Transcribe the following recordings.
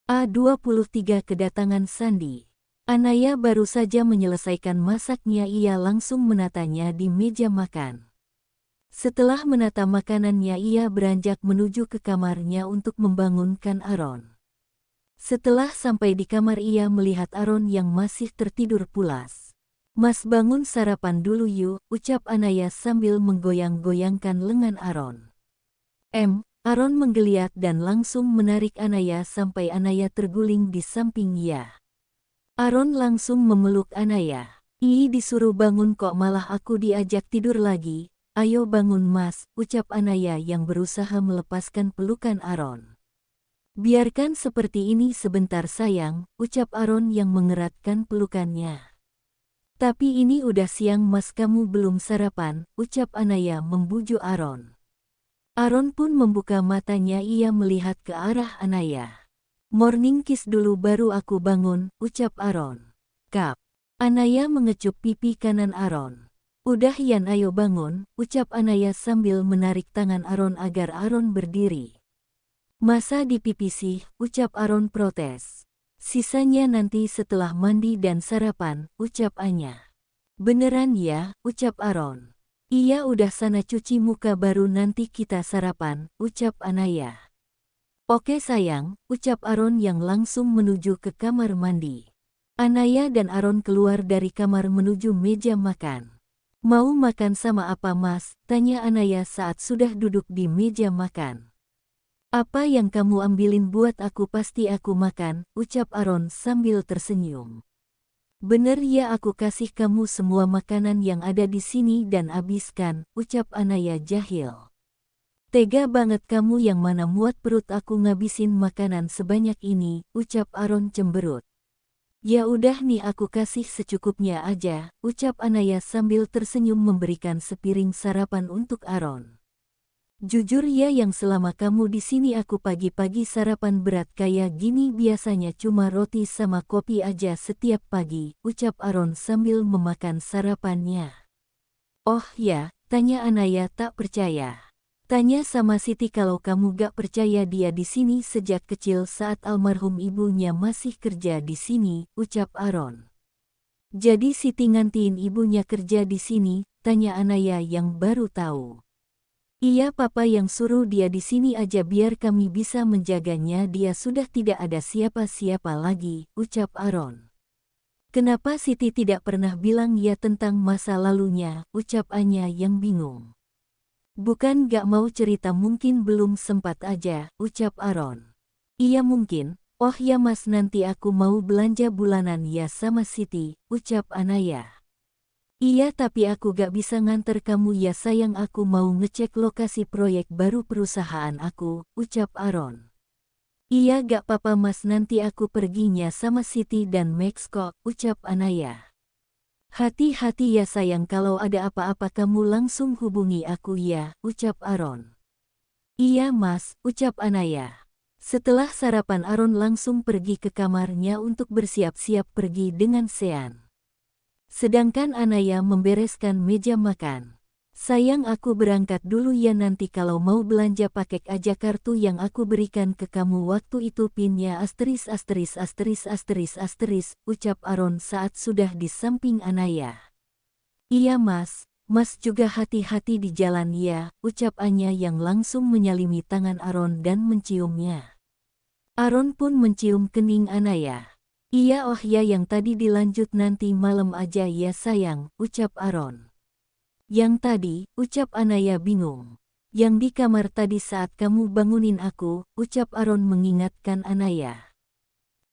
A23 Kedatangan Sandi. Anaya baru saja menyelesaikan masaknya, ia langsung menatanya di meja makan. Setelah menata makanannya, ia beranjak menuju ke kamarnya untuk membangunkan Aaron. Setelah sampai di kamar, ia melihat Aaron yang masih tertidur pulas. "Mas, bangun sarapan dulu yuk," ucap Anaya sambil menggoyang-goyangkan lengan Aaron. Aaron menggeliat dan langsung menarik Anaya sampai Anaya terguling di samping ia. Aaron langsung memeluk Anaya. "Ih, disuruh bangun kok malah aku diajak tidur lagi. Ayo bangun Mas," ucap Anaya yang berusaha melepaskan pelukan Aaron. "Biarkan seperti ini sebentar sayang," ucap Aaron yang mengeratkan pelukannya. "Tapi ini udah siang Mas, kamu belum sarapan," ucap Anaya membujuk Aaron. Aaron pun membuka matanya, ia melihat ke arah Anaya. "Morning kiss dulu baru aku bangun," ucap Aaron. "Kap." Anaya mengecup pipi kanan Aaron. "Udah Yan, ayo bangun," ucap Anaya sambil menarik tangan Aaron agar Aaron berdiri. "Masa dipipisi," ucap Aaron protes. "Sisanya nanti setelah mandi dan sarapan," ucap Anya. "Beneran ya," ucap Aaron. "Iya udah, sana cuci muka baru nanti kita sarapan," ucap Anaya. "Oke sayang," ucap Aaron yang langsung menuju ke kamar mandi. Anaya dan Aaron keluar dari kamar menuju meja makan. "Mau makan sama apa Mas?" tanya Anaya saat sudah duduk di meja makan. "Apa yang kamu ambilin buat aku pasti aku makan," ucap Aaron sambil tersenyum. "Bener ya, aku kasih kamu semua makanan yang ada di sini dan habiskan," ucap Anaya jahil. "Tega banget kamu, yang mana muat perut aku ngabisin makanan sebanyak ini," ucap Aaron cemberut. "Ya udah nih, aku kasih secukupnya aja," ucap Anaya sambil tersenyum memberikan sepiring sarapan untuk Aaron. "Jujur ya yang selama kamu di sini aku pagi-pagi sarapan berat kayak gini biasanya cuma roti sama kopi aja setiap pagi," ucap Aaron sambil memakan sarapannya. "Oh ya," tanya Anaya tak percaya. "Tanya sama Siti kalau kamu gak percaya, dia di sini sejak kecil saat almarhum ibunya masih kerja di sini," ucap Aaron. "Jadi Siti ngantiin ibunya kerja di sini?" tanya Anaya yang baru tahu. "Iya, papa yang suruh dia di sini aja biar kami bisa menjaganya, dia sudah tidak ada siapa-siapa lagi," ucap Aaron. "Kenapa Siti tidak pernah bilang ya tentang masa lalunya?" ucap Anya yang bingung. "Bukan gak mau cerita, mungkin belum sempat aja," ucap Aaron. "Iya mungkin. Oh ya Mas, nanti aku mau belanja bulanan ya sama Siti," ucap Anaya. "Iya tapi aku gak bisa nganter kamu ya sayang, aku mau ngecek lokasi proyek baru perusahaan aku," ucap Aaron. "Iya gak apa-apa Mas, nanti aku perginya sama Siti dan Max kok," ucap Anaya. "Hati-hati ya sayang, kalau ada apa-apa kamu langsung hubungi aku ya," ucap Aaron. "Iya Mas," ucap Anaya. Setelah sarapan Aaron langsung pergi ke kamarnya untuk bersiap-siap pergi dengan Sean. Sedangkan Anaya membereskan meja makan. "Sayang, aku berangkat dulu ya, nanti kalau mau belanja pakai aja kartu yang aku berikan ke kamu waktu itu, pinnya asteris asteris asteris asteris asteris," ucap Aaron saat sudah di samping Anaya. "Iya Mas, Mas juga hati-hati di jalan ya," ucap Anya yang langsung menyalimi tangan Aaron dan menciumnya. Aaron pun mencium kening Anaya. "Iya oh ya, yang tadi dilanjut nanti malam aja ya sayang," ucap Aaron. "Yang tadi?" ucap Anaya bingung. "Yang di kamar tadi saat kamu bangunin aku," ucap Aaron mengingatkan Anaya.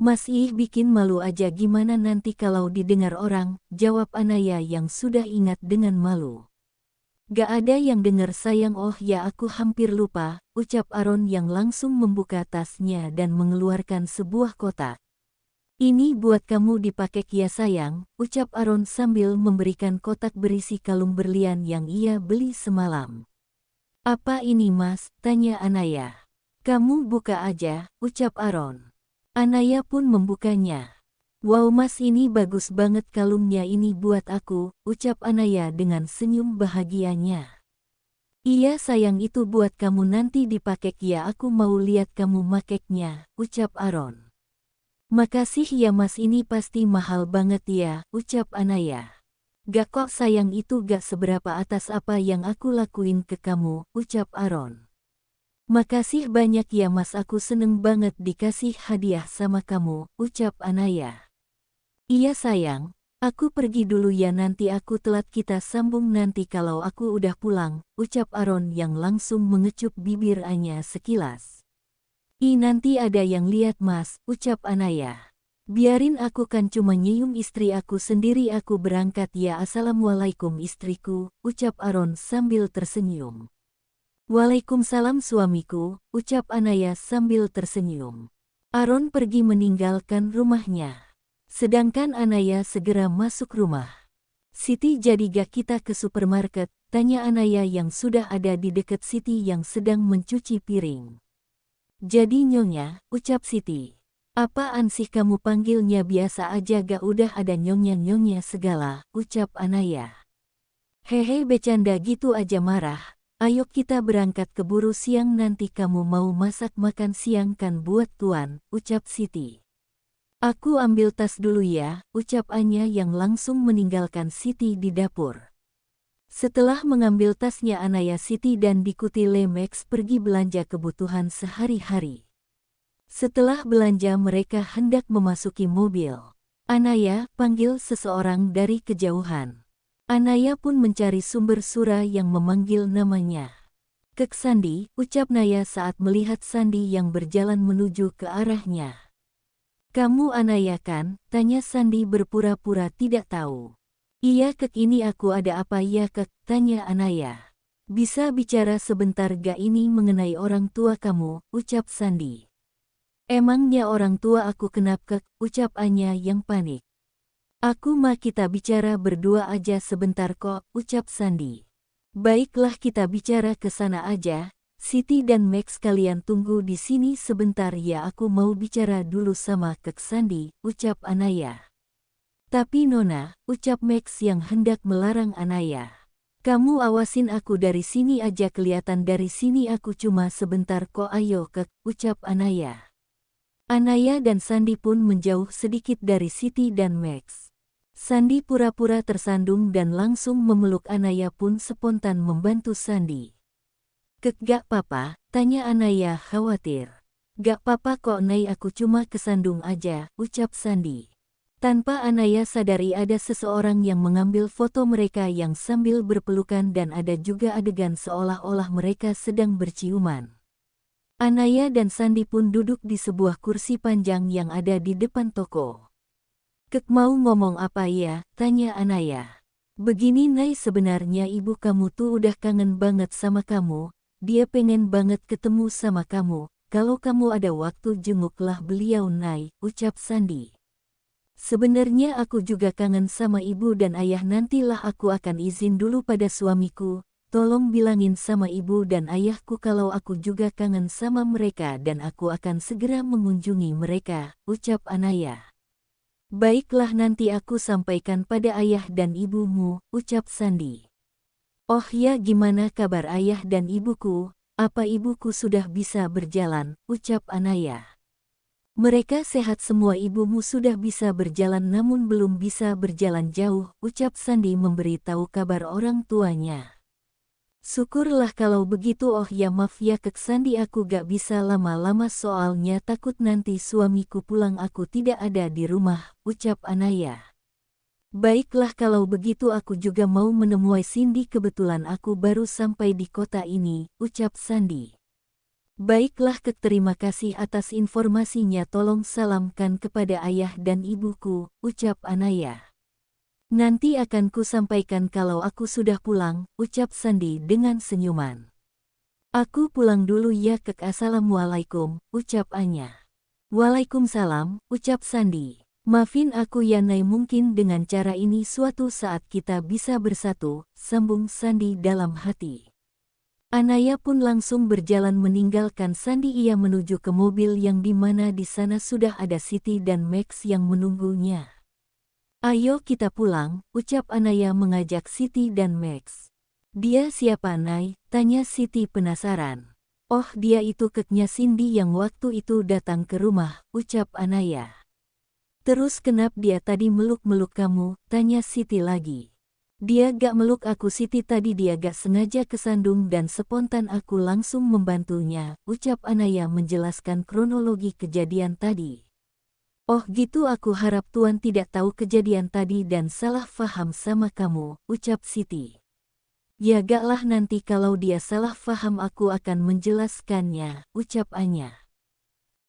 "Mas, ih bikin malu aja, gimana nanti kalau didengar orang," jawab Anaya yang sudah ingat dengan malu. "Gak ada yang denger sayang." "Oh ya, aku hampir lupa," ucap Aaron yang langsung membuka tasnya dan mengeluarkan sebuah kotak. "Ini buat kamu dipakai ya sayang," ucap Aaron sambil memberikan kotak berisi kalung berlian yang ia beli semalam. "Apa ini Mas?" tanya Anaya. "Kamu buka aja," ucap Aaron. Anaya pun membukanya. "Wow Mas, ini bagus banget kalungnya, ini buat aku," ucap Anaya dengan senyum bahagianya. "Iya sayang, itu buat kamu nanti dipakai ya, aku mau lihat kamu makainya," ucap Aaron. Makasih ya mas, ini pasti mahal banget ya, ucap Anaya. Gak kok sayang, itu gak seberapa atas apa yang aku lakuin ke kamu, ucap Aaron. Makasih banyak ya mas, aku seneng banget dikasih hadiah sama kamu, ucap Anaya. Iya sayang, aku pergi dulu ya, nanti aku telat, kita sambung nanti kalau aku udah pulang, ucap Aaron yang langsung mengecup bibir Anya sekilas. Nanti ada yang lihat mas, ucap Anaya. Biarin, aku kan cuma nyium istri aku sendiri, aku berangkat ya. Assalamualaikum istriku, ucap Aaron sambil tersenyum. Waalaikumsalam suamiku, ucap Anaya sambil tersenyum. Aaron pergi meninggalkan rumahnya. Sedangkan Anaya segera masuk rumah. Siti, jadi gak kita ke supermarket? Tanya Anaya yang sudah ada di dekat Siti yang sedang mencuci piring. Jadi nyonya, ucap Siti. Apaan sih kamu panggilnya biasa aja, gak udah ada nyonya-nyonya segala, ucap Anaya. Hehe, bercanda gitu aja marah. Ayo kita berangkat keburu siang, nanti kamu mau masak makan siang kan buat tuan, ucap Siti. Aku ambil tas dulu ya, ucap Anya yang langsung meninggalkan Siti di dapur. Setelah mengambil tasnya Anaya, Siti dan diikuti Lemex pergi belanja kebutuhan sehari-hari. Setelah belanja mereka hendak memasuki mobil. Anaya, panggil seseorang dari kejauhan. Anaya pun mencari sumber suara yang memanggil namanya. Kek Sandi, ucap Naya saat melihat Sandi yang berjalan menuju ke arahnya. Kamu Anaya kan? Tanya Sandi berpura-pura tidak tahu. Iya kek, ini aku, ada apa ya kek? Tanya Anaya. Bisa bicara sebentar gak, ini mengenai orang tua kamu, ucap Sandi. Emangnya orang tua aku kenapa kek? Ucap Anya yang panik. Aku mah kita bicara berdua aja sebentar kok, ucap Sandi. Baiklah kita bicara ke sana aja. Siti dan Max, kalian tunggu di sini sebentar ya, aku mau bicara dulu sama Kek Sandi, ucap Anaya. Tapi Nona, ucap Max yang hendak melarang Anaya. Kamu awasin aku dari sini aja, kelihatan dari sini aku cuma sebentar kok, ayo Kek, ucap Anaya. Anaya dan Sandi pun menjauh sedikit dari Siti dan Max. Sandi pura-pura tersandung dan langsung memeluk Anaya, pun spontan membantu Sandi. Kek, gak papa? Tanya Anaya khawatir. Gak papa kok Nay, aku cuma kesandung aja, ucap Sandi. Tanpa Anaya sadari ada seseorang yang mengambil foto mereka yang sambil berpelukan, dan ada juga adegan seolah-olah mereka sedang berciuman. Anaya dan Sandi pun duduk di sebuah kursi panjang yang ada di depan toko. Kek, mau ngomong apa ya? Tanya Anaya. Begini Nay, sebenarnya ibu kamu tuh udah kangen banget sama kamu. Dia pengen banget ketemu sama kamu, kalau kamu ada waktu jenguklah beliau Nay, ucap Sandi. Sebenarnya aku juga kangen sama ibu dan ayah, nantilah aku akan izin dulu pada suamiku, tolong bilangin sama ibu dan ayahku kalau aku juga kangen sama mereka dan aku akan segera mengunjungi mereka, ucap Anaya. Baiklah, nanti aku sampaikan pada ayah dan ibumu, ucap Sandi. Oh ya, gimana kabar ayah dan ibuku? Apa ibuku sudah bisa berjalan? Ucap Anaya. Mereka sehat semua, ibumu sudah bisa berjalan namun belum bisa berjalan jauh, ucap Sandi memberi tahu kabar orang tuanya. Syukurlah kalau begitu. Oh ya maaf ya Kek Sandi, aku gak bisa lama-lama soalnya takut nanti suamiku pulang aku tidak ada di rumah, ucap Anaya. Baiklah kalau begitu, aku juga mau menemui Cindy, kebetulan aku baru sampai di kota ini, ucap Sandi. Baiklah Kek, terima kasih atas informasinya, tolong salamkan kepada ayah dan ibuku, ucap Anaya. Nanti akan ku sampaikan kalau aku sudah pulang, ucap Sandi dengan senyuman. Aku pulang dulu ya Kek, assalamualaikum, ucap Anya. Waalaikumsalam, ucap Sandi. Maafin aku ya Nay, mungkin dengan cara ini suatu saat kita bisa bersatu, sambung Sandi dalam hati. Anaya pun langsung berjalan meninggalkan Sandi, ia menuju ke mobil yang dimana di sana sudah ada Siti dan Max yang menunggunya. Ayo kita pulang, ucap Anaya mengajak Siti dan Max. Dia siapa Nay? Tanya Siti penasaran. Oh dia itu Keknya Cindy yang waktu itu datang ke rumah, ucap Anaya. Terus kenapa dia tadi meluk-meluk kamu? Tanya Siti lagi. Dia gak meluk aku Siti tadi, dia gak sengaja kesandung dan spontan aku langsung membantunya, ucap Anaya menjelaskan kronologi kejadian tadi. Oh gitu, aku harap Tuan tidak tahu kejadian tadi dan salah faham sama kamu, ucap Siti. Ya gak lah, nanti kalau dia salah faham aku akan menjelaskannya, ucap Anya.